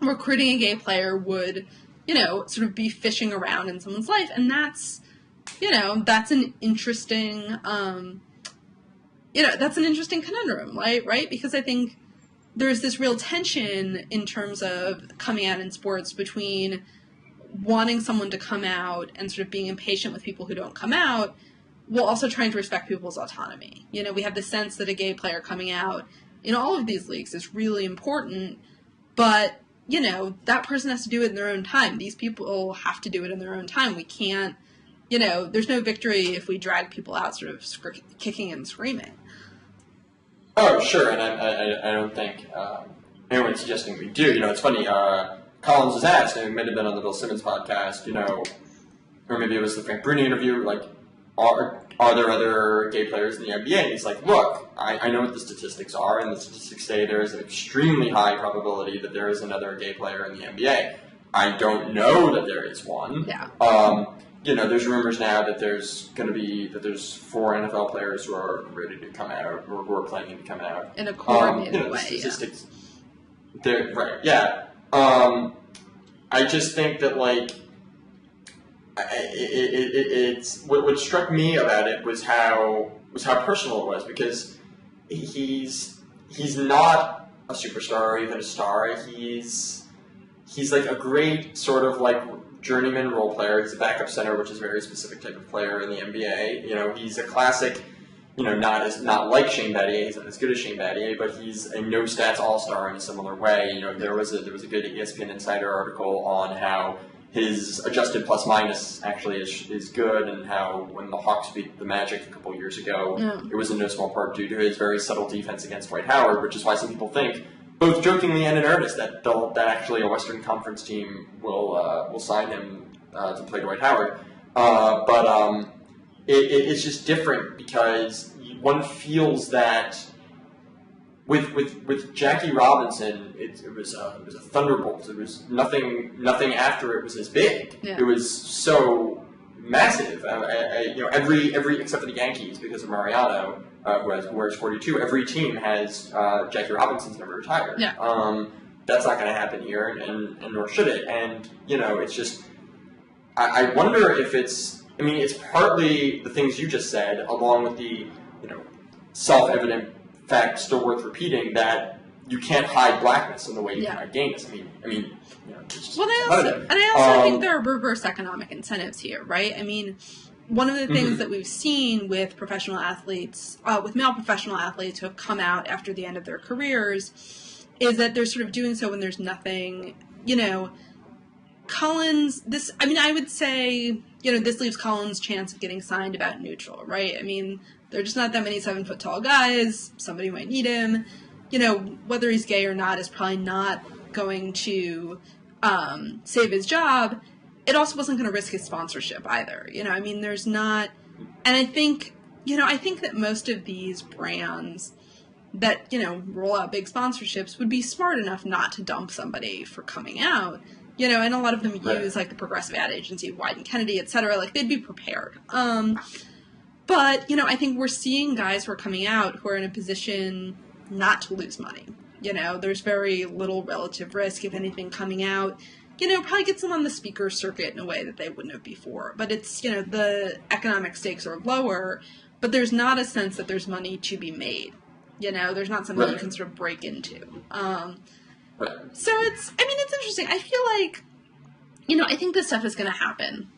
Recruiting a gay player would, sort of be fishing around in someone's life. And that's, that's an interesting, that's an interesting conundrum, right? Because I think there's this real tension in terms of coming out in sports between wanting someone to come out and sort of being impatient with people who don't come out, while also trying to respect people's autonomy. We have the sense that a gay player coming out in all of these leagues is really important, but, that person has to do it in their own time. These people have to do it in their own time. We can't, there's no victory if we drag people out sort of kicking and screaming. Oh, sure, and I don't think anyone's suggesting we do. It's funny, Collins was asked, and it might have been on the Bill Simmons podcast, or maybe it was the Frank Bruni interview, like, are there other gay players in the NBA? And he's like, look, I know what the statistics are, and the statistics say there is an extremely high probability that there is another gay player in the NBA. I don't know that there is one. Yeah. There's rumors now that there's 4 NFL players who are ready to come out, or who are planning to come out. In a coordinated way, statistics, they're, right, yeah. I just think that, like, it's what struck me about it was how personal it was, because he's not a superstar or even a star. He's like a great sort of like journeyman role player. He's a backup center, which is a very specific type of player in the NBA. He's a classic. Not like Shane Battier. He's not as good as Shane Battier, but he's a no stats all-star in a similar way. There was a good ESPN Insider article on how his adjusted plus minus actually is good, and how when the Hawks beat the Magic a couple years ago, it was in no small part due to his very subtle defense against Dwight Howard, which is why some people think, both jokingly and in earnest, that actually a Western Conference team will sign him to play Dwight Howard. But it's just different, because one feels that with Jackie Robinson, it was a thunderbolt. It was nothing after it was as big. Yeah. It was so massive. Every except for the Yankees, because of Mariano, who wears 42. Every team has Jackie Robinson's number retired. Yeah. That's not going to happen here, and nor should it. And it's just, I wonder if it's partly the things you just said, along with the self-evident fact still worth repeating, that you can't hide blackness in the way you can hide gayness. It's just I also think there are reverse economic incentives here, right? One of the things that we've seen with professional athletes, with male professional athletes who have come out after the end of their careers, is that they're sort of doing so when there's nothing, Collins, I would say, this leaves Collins' chance of getting signed about neutral, right? There are just not that many 7-foot tall guys. Somebody might need him. Whether he's gay or not is probably not going to save his job. It also wasn't going to risk his sponsorship either. There's not, and I think that most of these brands that, roll out big sponsorships would be smart enough not to dump somebody for coming out. And a lot of them use, like, the progressive ad agency, Wyden Kennedy, et cetera. Like, they'd be prepared. But, I think we're seeing guys who are coming out who are in a position not to lose money. There's very little relative risk, if anything, coming out. Probably gets them on the speaker circuit in a way that they wouldn't have before. But it's, the economic stakes are lower, but there's not a sense that there's money to be made. There's not something you can sort of break into. So it's interesting. I feel like, I think this stuff is going to happen.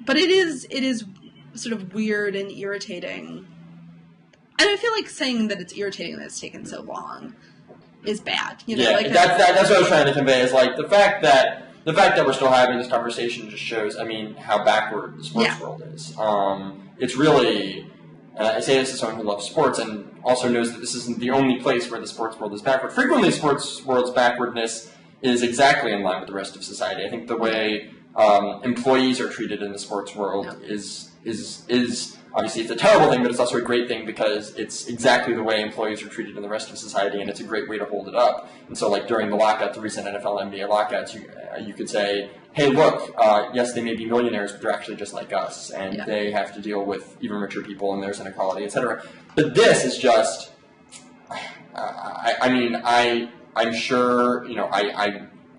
But it is sort of weird and irritating. And I feel like saying that it's irritating that it's taken so long is bad. That's what I was trying to convey, is like the fact that we're still having this conversation just shows, how backward the sports world is. It's really, I say this as someone who loves sports and also knows that this isn't the only place where the sports world is backward. Frequently, sports world's backwardness is exactly in line with the rest of society. I think the way employees are treated in the sports world is obviously it's a terrible thing, but it's also a great thing because it's exactly the way employees are treated in the rest of society, and it's a great way to hold it up. And so, like during the lockout, the recent NFL and NBA lockouts, you could say, hey, look, yes, they may be millionaires, but they're actually just like us, and they have to deal with even richer people, and there's inequality, etc. But this is just, I'm sure,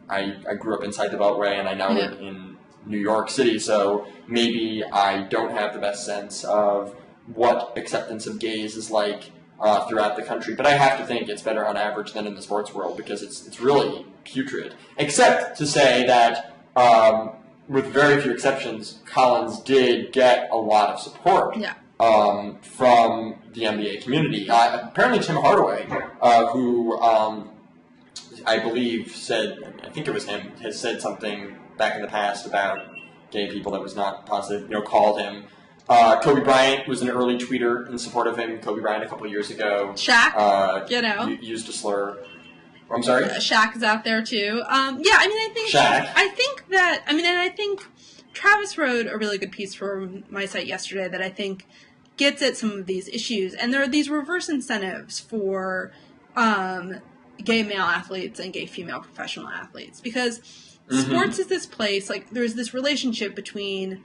I grew up inside the Beltway, and I now live in New York City, so maybe I don't have the best sense of what acceptance of gays is like throughout the country, but I have to think it's better on average than in the sports world because it's really putrid. Except to say that, with very few exceptions, Collins did get a lot of support from the NBA community. Apparently Tim Hardaway, who I believe said, I think it was him, has said something back in the past about gay people that was not positive, called him. Kobe Bryant was an early tweeter in support of him. Kobe Bryant a couple of years ago. Shaq, used a slur. I'm sorry? Shaq is out there too. I think Shaq. I think Travis wrote a really good piece for my site yesterday that I think gets at some of these issues. And there are these reverse incentives for gay male athletes and gay female professional athletes because sports is this place, like there's this relationship between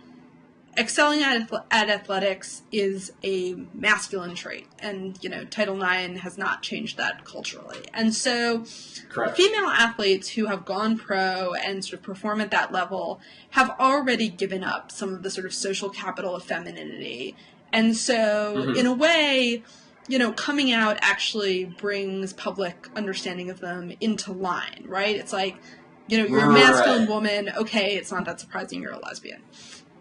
excelling at athletics is a masculine trait, and Title IX has not changed that culturally. And so female athletes who have gone pro and sort of perform at that level have already given up some of the sort of social capital of femininity. And so in a way, coming out actually brings public understanding of them into line, right? It's like, you're a masculine woman, okay, it's not that surprising you're a lesbian.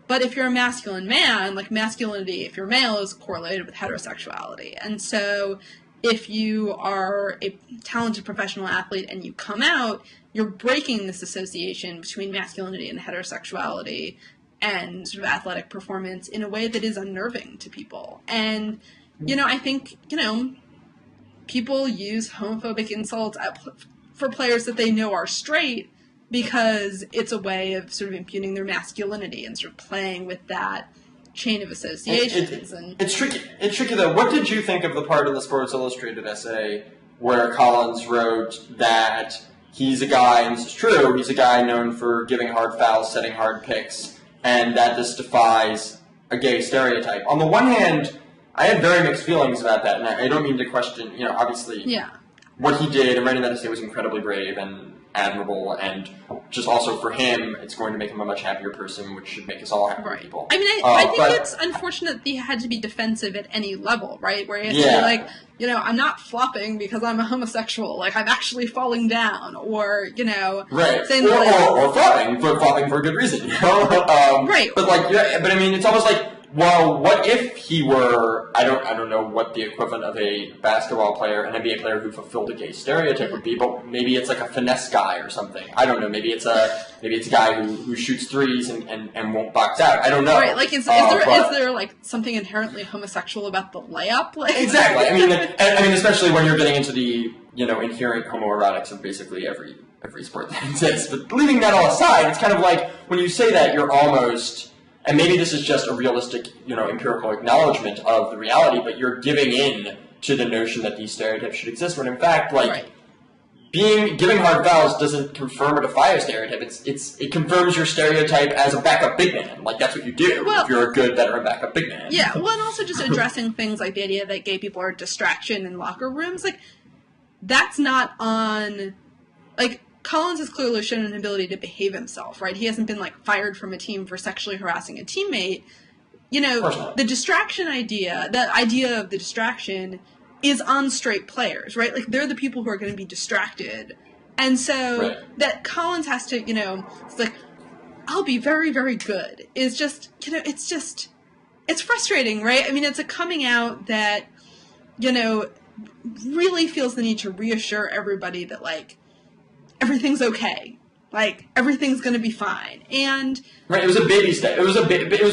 But if you're a masculine man, like masculinity, if you're male, is correlated with heterosexuality. And so if you are a talented professional athlete and you come out, you're breaking this association between masculinity and heterosexuality and sort of athletic performance in a way that is unnerving to people. And, I think, people use homophobic insults for players that they know are straight because it's a way of sort of impugning their masculinity and sort of playing with that chain of associations. It's tricky. It's tricky, though. What did you think of the part in the Sports Illustrated essay where Collins wrote that he's a guy, and this is true, he's a guy known for giving hard fouls, setting hard picks, and that this defies a gay stereotype? On the one hand, I had very mixed feelings about that, and I don't mean to question, obviously, what he did in writing that essay was incredibly brave and admirable, and just also for him, it's going to make him a much happier person, which should make us all happier people. I think it's unfortunate that he had to be defensive at any level, right? Where he has to be like, I'm not flopping because I'm a homosexual, like I'm actually falling down, or right, saying or flopping for a good reason, right? But it's almost like, well, what if he were, I don't know what the equivalent of a basketball player, an NBA player who fulfilled a gay stereotype would be, but maybe it's like a finesse guy or something. I don't know. Maybe it's a guy who shoots threes and won't box out. I don't know. Right, like is there like something inherently homosexual about the layup? Like exactly. Especially when you're getting into the inherent homoerotics of basically every sport that exists. But leaving that all aside, it's kind of like when you say that, you're almost. And maybe this is just a realistic, empirical acknowledgement of the reality, but you're giving in to the notion that these stereotypes should exist, when in fact, giving hard fouls doesn't confirm or defy a stereotype. It confirms your stereotype as a backup big man. Like, that's what you do if you're a good veteran backup big man. Yeah, well, and also just addressing things like the idea that gay people are a distraction in locker rooms. Like, that's not on, like, Collins has clearly shown an ability to behave himself, right? He hasn't been, fired from a team for sexually harassing a teammate. The distraction idea, the idea of the distraction is on straight players, right? Like, they're the people who are going to be distracted. And so Right. that Collins has to, it's like, I'll be very, very good, is just, it's frustrating, right? I mean, it's a coming out that, really feels the need to reassure everybody that, like, everything's okay. Like, everything's going to be fine. And right, it was a baby step. It was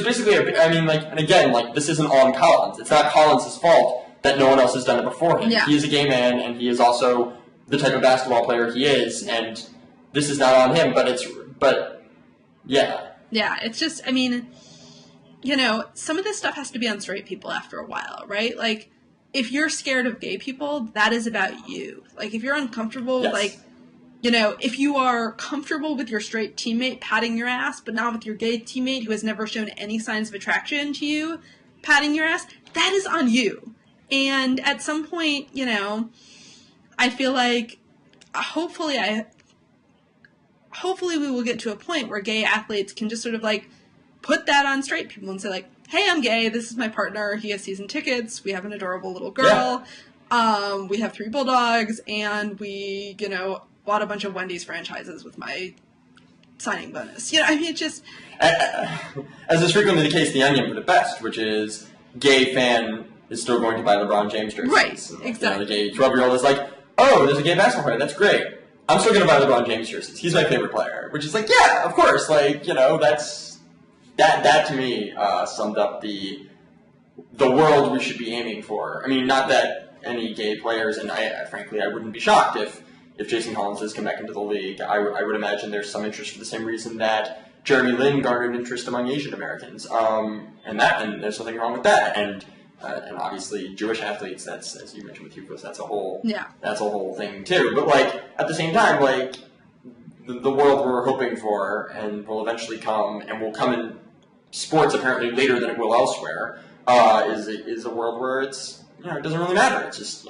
basically and again, like, this isn't on Collins. It's not Collins' fault that no one else has done it before him. Yeah. He is a gay man, and he is also the type of basketball player he is, and this is not on him, but yeah. Yeah, it's just, some of this stuff has to be on straight people after a while, right? Like, if you're scared of gay people, that is about you. Like, if you're uncomfortable, Yes. like, if you are comfortable with your straight teammate patting your ass, but not with your gay teammate who has never shown any signs of attraction to you patting your ass, that is on you. And at some point, I feel like hopefully we will get to a point where gay athletes can just sort of, like, put that on straight people and say, like, hey, I'm gay, this is my partner, he has season tickets, we have an adorable little girl, we have 3 bulldogs, and we, bought a bunch of Wendy's franchises with my signing bonus. It just... As is frequently the case, The Onion put it best, which is, gay fan is still going to buy LeBron James jerseys. Right, exactly. The gay 12-year-old is like, oh, there's a gay basketball player, that's great. I'm still going to buy LeBron James jerseys. He's my favorite player. Which is like, yeah, of course. Like, that's... That to me summed up the world we should be aiming for. I mean, not that any gay players, and frankly, I wouldn't be shocked if Jason Collins does come back into the league. I would imagine there's some interest for the same reason that Jeremy Lin garnered interest among Asian Americans. And there's something wrong with that. And obviously Jewish athletes, that's, as you mentioned with Hugos, that's a whole thing too. But, like, at the same time, like, the world we're hoping for and will eventually come, and will come in sports apparently later than it will elsewhere, is a world where it's, it doesn't really matter. It's just,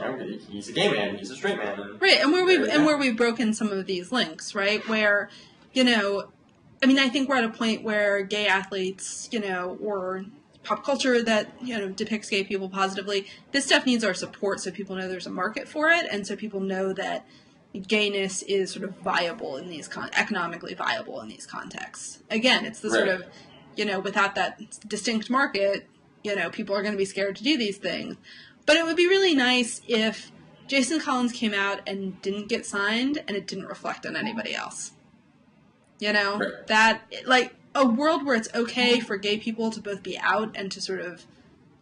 he's a gay man, he's a straight man. Right, and where we've broken some of these links, right? Where, I think we're at a point where gay athletes, or pop culture that, depicts gay people positively, this stuff needs our support so people know there's a market for it, and so people know that gayness is sort of viable in these economically viable in these contexts. Again, it's the sort of, without that distinct market, people are going to be scared to do these things. But it would be really nice if Jason Collins came out and didn't get signed and it didn't reflect on anybody else. Right. That, like, a world where it's okay for gay people to both be out and to sort of,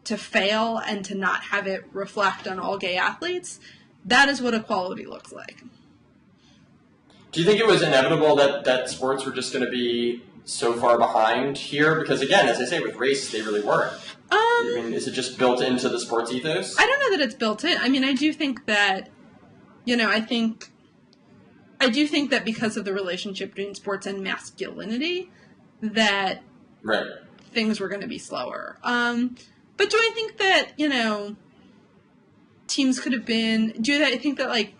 to fail and to not have it reflect on all gay athletes, that is what equality looks like. Do you think it was inevitable that sports were just going to be so far behind here? Because, again, as I say, with race, they really weren't. Is it just built into the sports ethos? I don't know that it's built in. I do think that, I do think that because of the relationship between sports and masculinity, that things were going to be slower. But do I think that, teams could have been, I think that, like,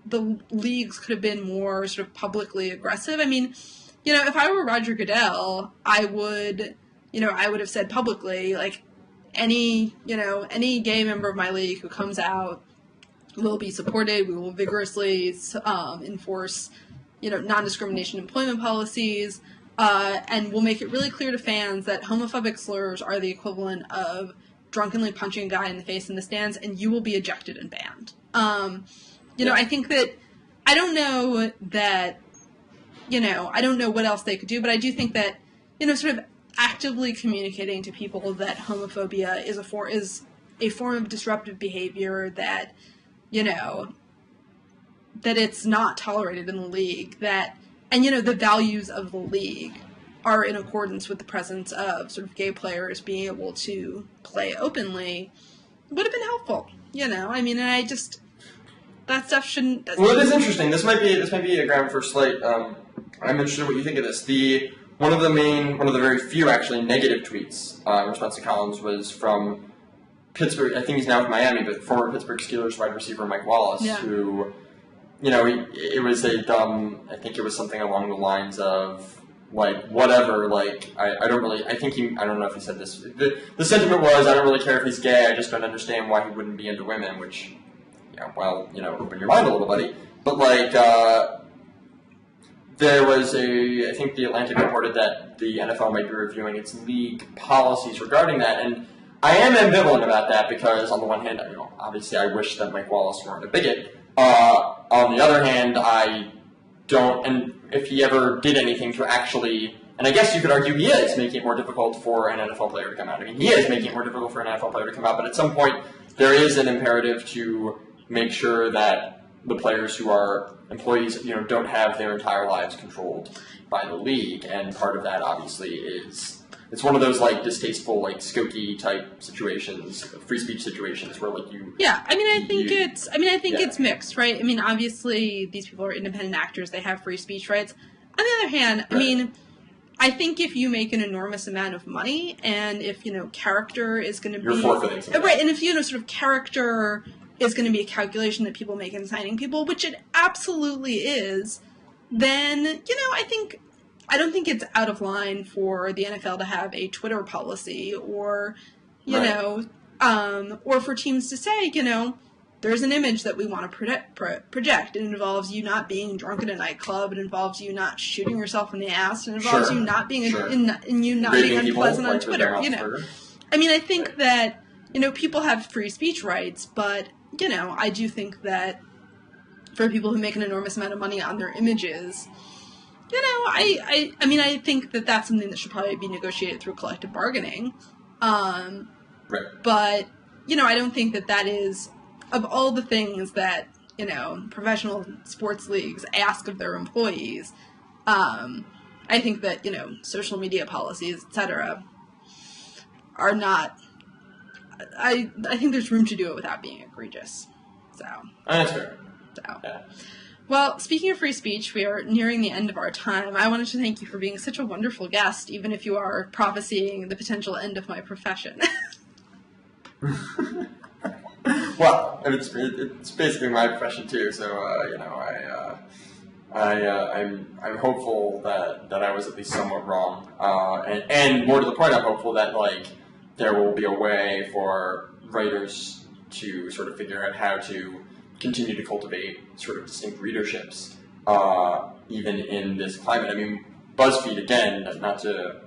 the leagues could have been more sort of publicly aggressive? If I were Roger Goodell, I would have said publicly, like, any gay member of my league who comes out will be supported. We will vigorously enforce, non-discrimination employment policies, and we'll make it really clear to fans that homophobic slurs are the equivalent of drunkenly punching a guy in the face in the stands, and you will be ejected and banned. I think that, I don't know that, I don't know what else they could do, but I do think that, sort of actively communicating to people that homophobia is a form of disruptive behavior, that, that it's not tolerated in the league, and the values of the league are in accordance with the presence of sort of gay players being able to play openly, would have been helpful, and I just, that stuff shouldn't... Well, it is interesting. This might be a ground for slight. I'm interested in what you think of this. One of the very few actually negative tweets in response to Collins was from Pittsburgh. I think he's now with Miami, but former Pittsburgh Steelers wide receiver Mike Wallace, who, it was a dumb. I think it was something along the lines of, like, whatever. Like, I don't really. I don't know if he said this. The sentiment was, I don't really care if he's gay. I just don't understand why he wouldn't be into women. Which, open your mind a little, buddy. But, like, there was I think the Atlantic reported that the NFL might be reviewing its league policies regarding that, and I am ambivalent about that because on the one hand, obviously I wish that Mike Wallace weren't a bigot. On the other hand, I don't, and if he ever did anything to actually, and I guess you could argue he is making it more difficult for an NFL player to come out. I mean, he is making it more difficult for an NFL player to come out, but at some point there is an imperative to make sure that the players who are employees, don't have their entire lives controlled by the league, and part of that obviously is it's one of those distasteful, Skokie type situations, free speech situations where you. Yeah, I think it's mixed, right? I mean, obviously these people are independent actors; they have free speech rights. On the other hand, right. I think if you make an enormous amount of money, and if character is going to be forfeiting something. Right, and if sort of character is going to be a calculation that people make in signing people, which it absolutely is, then, I don't think it's out of line for the NFL to have a Twitter policy or, or for teams to say, there's an image that we want to project. It involves you not being drunk at a nightclub. It involves you not shooting yourself in the ass. It involves you not being being unpleasant on Twitter. I think that people have free speech rights, but I do think that for people who make an enormous amount of money on their images, I think that that's something that should probably be negotiated through collective bargaining. Right. But I don't think that is. Of all the things that, professional sports leagues ask of their employees, I think that, social media policies, etc., are not, I think there's room to do it without being egregious. So. That's fair. Yeah. Well, speaking of free speech, we are nearing the end of our time. I wanted to thank you for being such a wonderful guest, even if you are prophesying the potential end of my profession. Well, it's basically my profession too. So I'm hopeful that I was at least somewhat wrong. And more to the point, I'm hopeful that there will be a way for writers to sort of figure out how to continue to cultivate sort of distinct readerships, even in this climate. I mean, BuzzFeed, again, not to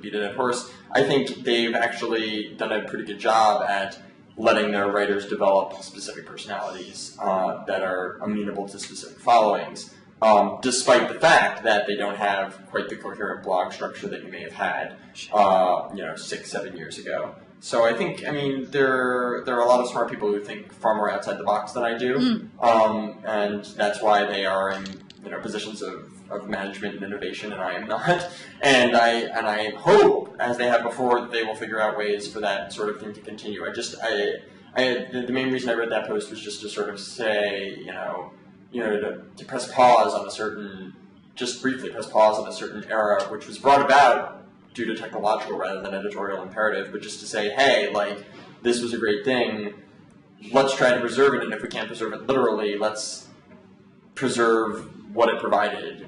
beat a dead horse, I think they've actually done a pretty good job at letting their writers develop specific personalities that are amenable to specific followings, despite the fact that they don't have quite the coherent blog structure that you may have had, 6-7 years ago. So I think, there are a lot of smart people who think far more outside the box than I do, and that's why they are in positions of management and innovation, and I am not. And I hope, as they have before, that they will figure out ways for that sort of thing to continue. The main reason I read that post was just to sort of say, to press pause on just briefly press pause on a certain era, which was brought about due to technological rather than editorial imperative, but just to say, hey, this was a great thing, let's try to preserve it, and if we can't preserve it literally, let's preserve what it provided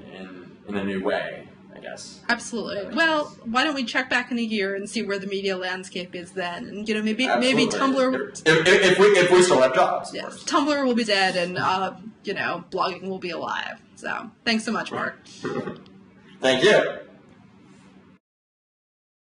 in a new way, I guess. Absolutely. Well, why don't we check back in a year and see where the media landscape is then, and maybe Tumblr. If we still have jobs. Yes, Tumblr will be dead, and blogging will be alive. So, thanks so much, Marc. Thank you.